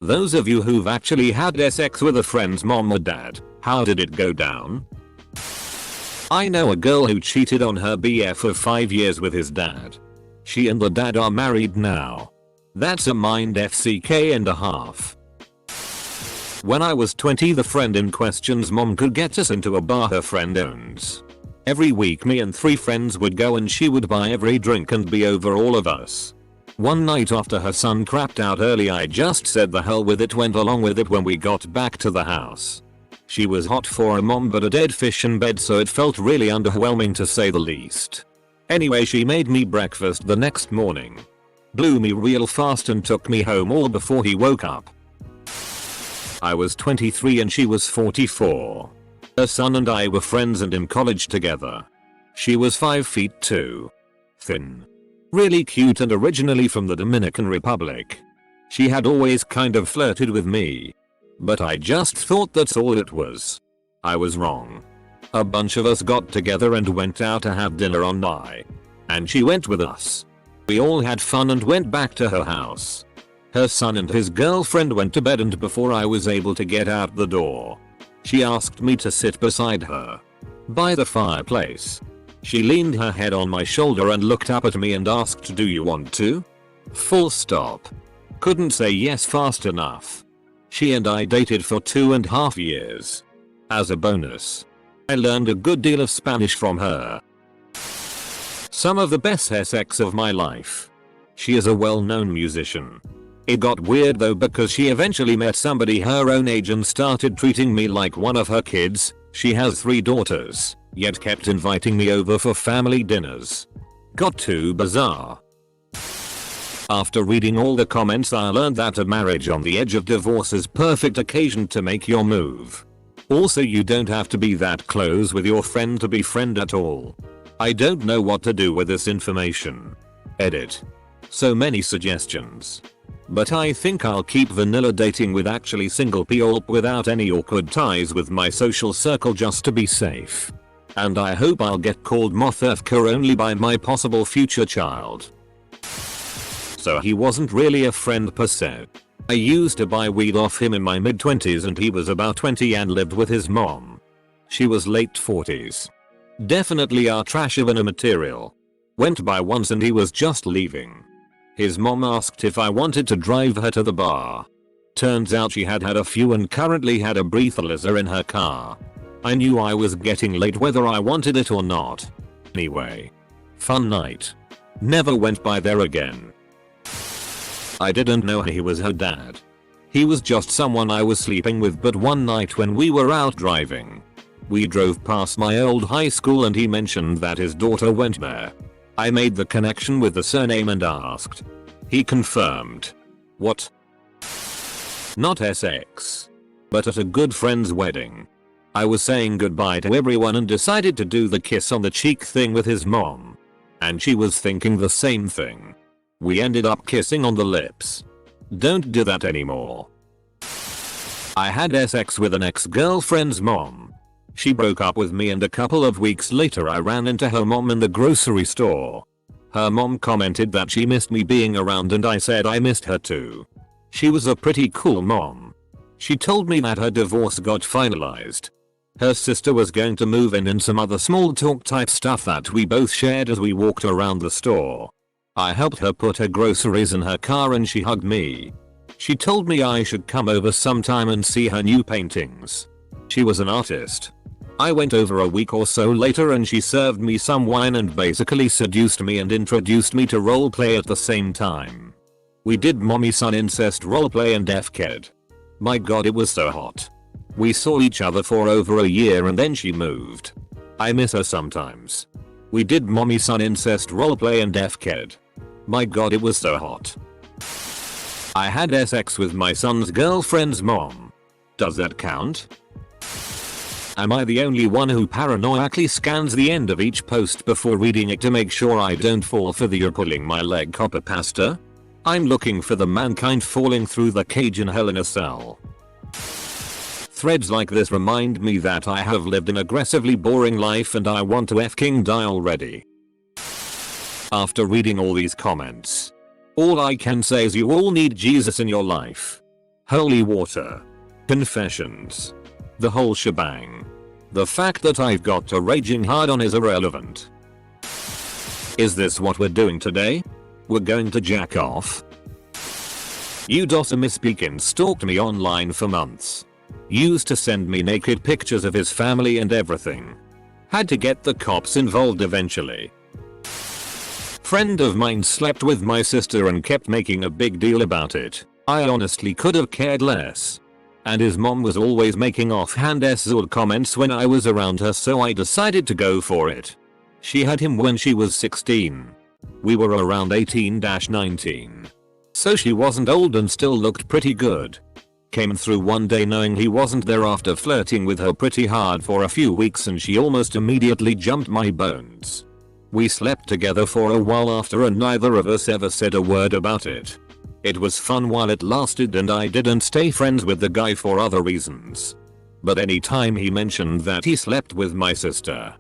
Those of you who've actually had sex with a friend's mom or dad, how did it go down? I know a girl who cheated on her BF of 5 years with his dad. She and the dad are married now. That's a mind FCK and a half. When I was 20, the friend in question's mom could get us into a bar her friend owns. Every week me and 3 friends would go and she would buy every drink and be over all of us. One night after her son crapped out early, I just said the hell with it, went along with it when we got back to the house. She was hot for a mom but a dead fish in bed, so it felt really underwhelming to say the least. Anyway, she made me breakfast the next morning, blew me real fast and took me home all before he woke up. I was 23 and she was 44. Her son and I were friends and in college together. She was 5 feet 2. Thin. Really cute and originally from the Dominican Republic. She had always kind of flirted with me. But I just thought that's all it was. I was wrong. A bunch of us got together and went out to have dinner on Nye. And she went with us. We all had fun and went back to her house. Her son and his girlfriend went to bed, and before I was able to get out the door, she asked me to sit beside her by the fireplace. She leaned her head on my shoulder and looked up at me and asked, "Do you want to?" Full stop. Couldn't say yes fast enough. She and I dated for 2.5 years. As a bonus, I learned a good deal of Spanish from her. Some of the best sex of my life. She is a well-known musician. It got weird though because she eventually met somebody her own age and started treating me like one of her kids. She has 3 daughters, yet kept inviting me over for family dinners. Got too bizarre. After reading all the comments, I learned that a marriage on the edge of divorce is perfect occasion to make your move. Also, you don't have to be that close with your friend to be friend at all. I don't know what to do with this information. Edit. So many suggestions. But I think I'll keep vanilla dating with actually single people without any awkward ties with my social circle just to be safe. And I hope I'll get called Mothefka only by my possible future child. So he wasn't really a friend per se. I used to buy weed off him in my mid-20s and he was about 20 and lived with his mom. She was late 40s. Definitely our trash of a material. Went by once and he was just leaving. His mom asked if I wanted to drive her to the bar. Turns out she had had a few and currently had a breathalyzer in her car. I knew I was getting late whether I wanted it or not. Anyway. Fun night. Never went by there again. I didn't know he was her dad. He was just someone I was sleeping with, but one night when we were out driving, we drove past my old high school and he mentioned that his daughter went there. I made the connection with the surname and asked. He confirmed. What? Not SX. But at a good friend's wedding. I was saying goodbye to everyone and decided to do the kiss on the cheek thing with his mom. And she was thinking the same thing. We ended up kissing on the lips. Don't do that anymore. I had sex with an ex-girlfriend's mom. She broke up with me and a couple of weeks later I ran into her mom in the grocery store. Her mom commented that she missed me being around and I said I missed her too. She was a pretty cool mom. She told me that her divorce got finalized. Her sister was going to move in and some other small talk type stuff that we both shared as we walked around the store. I helped her put her groceries in her car and she hugged me. She told me I should come over sometime and see her new paintings. She was an artist. I went over a week or so later and she served me some wine and basically seduced me and introduced me to roleplay at the same time. We did mommy-son incest roleplay and FKed. My god, it was so hot. We saw each other for over a year and then she moved. I miss her sometimes. We did mommy-son incest roleplay and FKed. My god, it was so hot. I had sex with my son's girlfriend's mom. Does that count? Am I the only one who paranoiacally scans the end of each post before reading it to make sure I don't fall for the "you're pulling my leg" copy pasta? I'm looking for the mankind falling through the cage in Hell in a Cell. Threads like this remind me that I have lived an aggressively boring life and I want to f***ing die already. After reading all these comments, all I can say is you all need Jesus in your life. Holy water. Confessions. The whole shebang. The fact that I've got a raging hard on is irrelevant. Is this what we're doing today? We're going to jack off? Miss Beacon stalked me online for months. Used to send me naked pictures of his family and everything. Had to get the cops involved eventually. Friend of mine slept with my sister and kept making a big deal about it. I honestly could have cared less. And his mom was always making offhand s-word comments when I was around her, so I decided to go for it. She had him when she was 16. We were around 18-19. So she wasn't old and still looked pretty good. Came through one day knowing he wasn't there after flirting with her pretty hard for a few weeks, and she almost immediately jumped my bones. We slept together for a while after and neither of us ever said a word about it. It was fun while it lasted and I didn't stay friends with the guy for other reasons. But anytime he mentioned that he slept with my sister,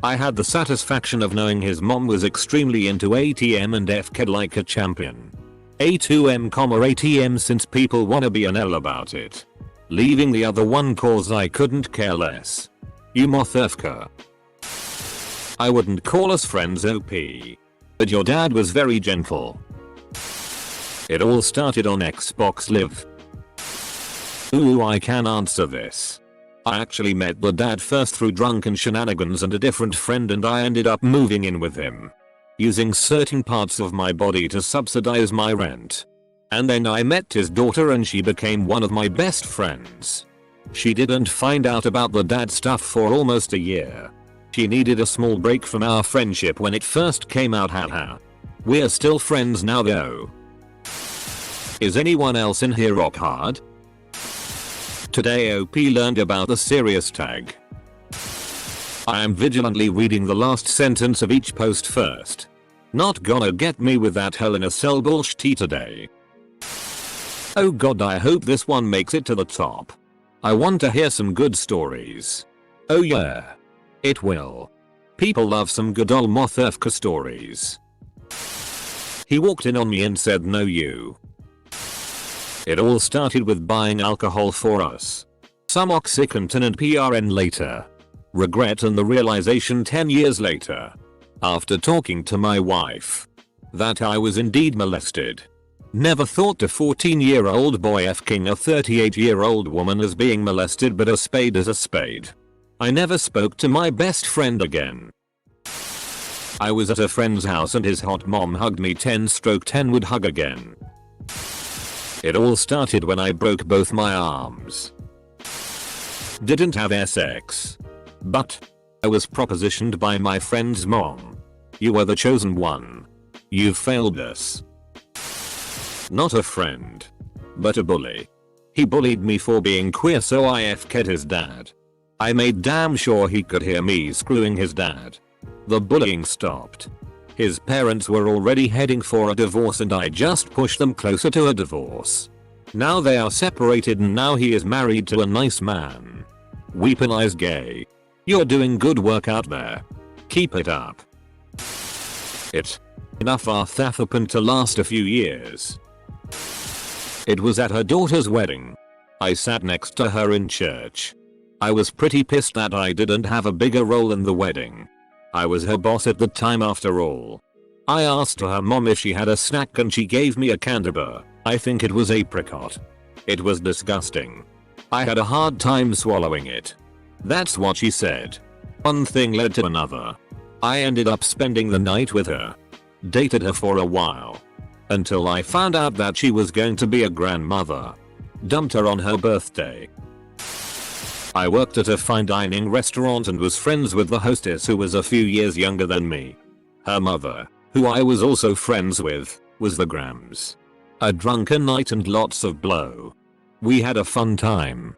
I had the satisfaction of knowing his mom was extremely into ATM and FK'd like a champion. A2M, ATM, since people wanna be an L about it. Leaving the other one cause I couldn't care less. You Mothefka. I wouldn't call us friends OP. But your dad was very gentle. It all started on Xbox Live. Ooh, I can answer this. I actually met the dad first through drunken shenanigans and a different friend, and I ended up moving in with him. Using certain parts of my body to subsidize my rent. And then I met his daughter and she became one of my best friends. She didn't find out about the dad stuff for almost a year. She needed a small break from our friendship when it first came out, haha. We're still friends now though. Is anyone else in here rock hard? Today OP learned about the serious tag. I am vigilantly reading the last sentence of each post first. Not gonna get me with that Hell in a Cell bullshit today. Oh god, I hope this one makes it to the top. I want to hear some good stories. Oh yeah. It will. People love some good ol' Mothefka stories. He walked in on me and said no you. It all started with buying alcohol for us. Some OxyContin and PRN later. Regret and the realization 10 years later. After talking to my wife. That I was indeed molested. Never thought a 14-year-old boy f***ing a 38-year-old woman as being molested, but a spade is a spade. I never spoke to my best friend again. I was at a friend's house and his hot mom hugged me 10/10 would hug again. It all started when I broke both my arms. Didn't have sex. But I was propositioned by my friend's mom. You were the chosen one. You've failed us. Not a friend. But a bully. He bullied me for being queer, so I FK'd his dad. I made damn sure he could hear me screwing his dad. The bullying stopped. His parents were already heading for a divorce and I just pushed them closer to a divorce. Now they are separated and now he is married to a nice man. Weaponize gay. You're doing good work out there. Keep it up. Enough that happened to last a few years. It was at her daughter's wedding. I sat next to her in church. I was pretty pissed that I didn't have a bigger role in the wedding. I was her boss at the time after all. I asked her mom if she had a snack and she gave me a candy bar. I think it was apricot. It was disgusting. I had a hard time swallowing it. That's what she said. One thing led to another. I ended up spending the night with her. Dated her for a while. Until I found out that she was going to be a grandmother. Dumped her on her birthday. I worked at a fine dining restaurant and was friends with the hostess, who was a few years younger than me. Her mother, who I was also friends with, was the Grams. A drunken night and lots of blow. We had a fun time.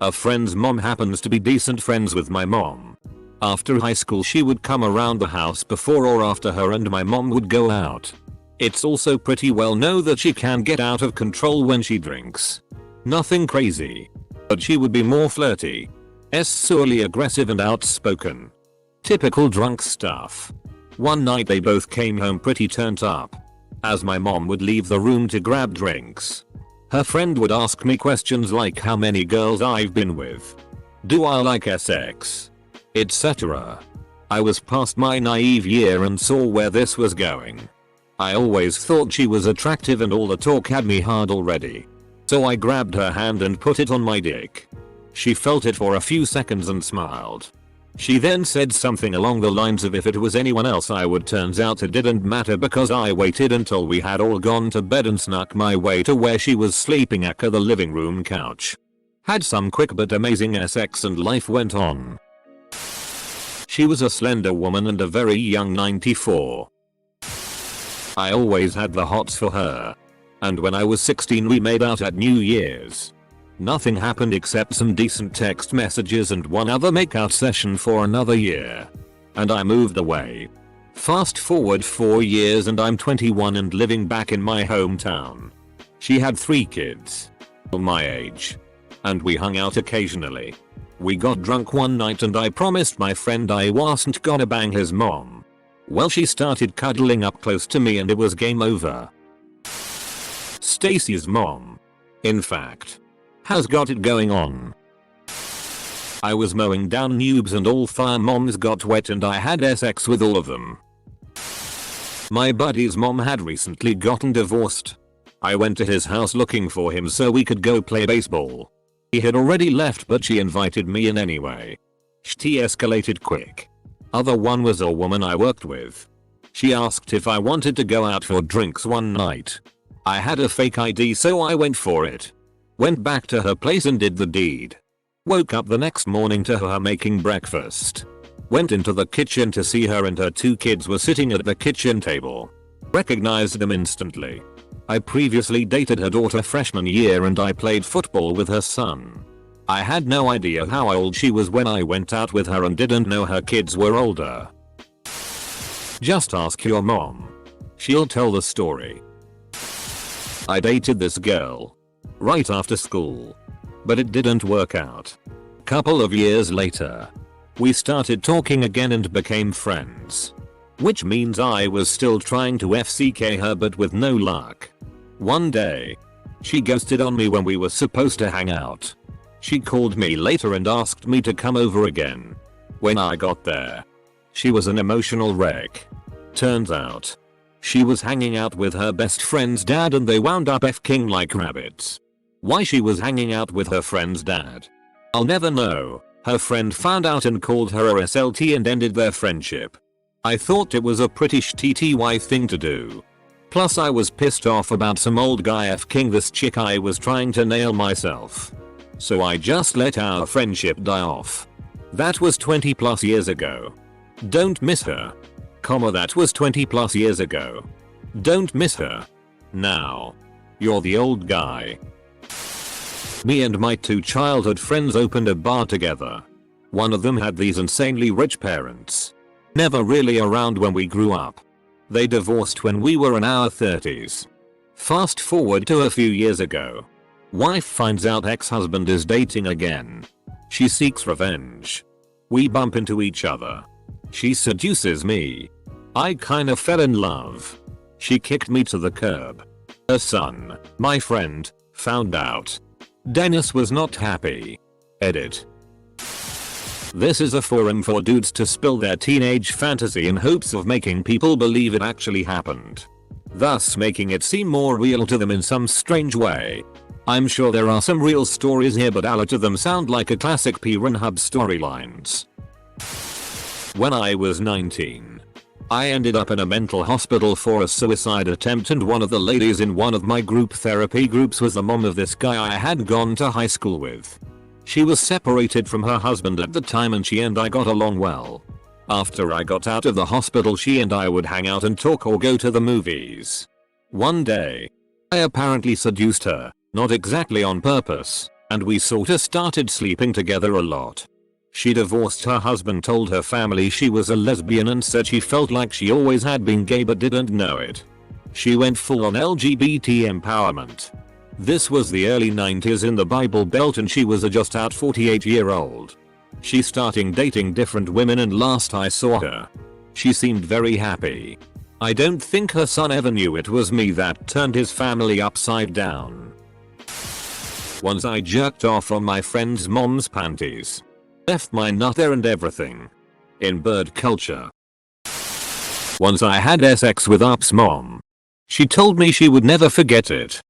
A friend's mom happens to be decent friends with my mom. After high school she would come around the house before or after her and my mom would go out. It's also pretty well known that she can get out of control when she drinks. Nothing crazy. But she would be more flirty. Surely aggressive and outspoken. Typical drunk stuff. One night they both came home pretty turned up. As my mom would leave the room to grab drinks. Her friend would ask me questions like how many girls I've been with, do I like sex, etc. I was past my naive year and saw where this was going. I always thought she was attractive and all the talk had me hard already. So I grabbed her hand and put it on my dick. She felt it for a few seconds and smiled. She then said something along the lines of if it was anyone else I would. Turns out it didn't matter because I waited until we had all gone to bed and snuck my way to where she was sleeping at the living room couch. Had some quick but amazing sex and life went on. She was a slender woman and a very young 94. I always had the hots for her. And when I was 16 we made out at New Year's. Nothing happened except some decent text messages and one other makeout session for another year. And I moved away. Fast forward 4 years and I'm 21 and living back in my hometown. She had 3 kids. My age. And we hung out occasionally. We got drunk one night and I promised my friend I wasn't gonna bang his mom. Well, she started cuddling up close to me and it was game over. Stacy's mom, in fact, has got it going on. I was mowing down noobs and all 5 moms got wet and I had sex with all of them. My buddy's mom had recently gotten divorced. I went to his house looking for him so we could go play baseball. He had already left but she invited me in anyway. She escalated quick. Other one was a woman I worked with. She asked if I wanted to go out for drinks one night. I had a fake ID so I went for it. Went back to her place and did the deed. Woke up the next morning to her making breakfast. Went into the kitchen to see her and her 2 kids were sitting at the kitchen table. Recognized them instantly. I previously dated her daughter freshman year and I played football with her son. I had no idea how old she was when I went out with her and didn't know her kids were older. Just ask your mom. She'll tell the story. I dated this girl right after school, but it didn't work out. Couple of years later, we started talking again and became friends. Which means I was still trying to FCK her but with no luck. One day, she ghosted on me when we were supposed to hang out. She called me later and asked me to come over again. When I got there, she was an emotional wreck. Turns out, she was hanging out with her best friend's dad and they wound up F-king like rabbits. Why she was hanging out with her friend's dad, I'll never know. Her friend found out and called her a SLT and ended their friendship. I thought it was a pretty shitty thing to do. Plus I was pissed off about some old guy F-king this chick I was trying to nail myself. So I just let our friendship die off. That was 20 plus years ago. Don't miss her. That was 20 plus years ago. Don't miss her. Now. You're the old guy. Me and my 2 childhood friends opened a bar together. One of them had these insanely rich parents. Never really around when we grew up. They divorced when we were in our 30s. Fast forward to a few years ago. Wife finds out ex-husband is dating again. She seeks revenge. We bump into each other. She seduces me. I kinda fell in love. She kicked me to the curb. Her son, my friend, found out. Dennis was not happy. Edit. This is a forum for dudes to spill their teenage fantasy in hopes of making people believe it actually happened, thus making it seem more real to them in some strange way. I'm sure there are some real stories here but a lot of them sound like a classic Pornhub storylines. When I was 19, I ended up in a mental hospital for a suicide attempt and one of the ladies in one of my group therapy groups was the mom of this guy I had gone to high school with. She was separated from her husband at the time and she and I got along well. After I got out of the hospital she and I would hang out and talk or go to the movies. One day, I apparently seduced her, not exactly on purpose, and we sorta started sleeping together a lot. She divorced her husband, told her family she was a lesbian and said she felt like she always had been gay but didn't know it. She went full on LGBT empowerment. This was the early 90s in the Bible Belt and she was a just out 48-year-old. She starting dating different women and last I saw her, she seemed very happy. I don't think her son ever knew it was me that turned his family upside down. Once I jerked off on my friend's mom's panties. Left my nut there and everything. In bird culture. Once I had sex with Up's mom. She told me she would never forget it.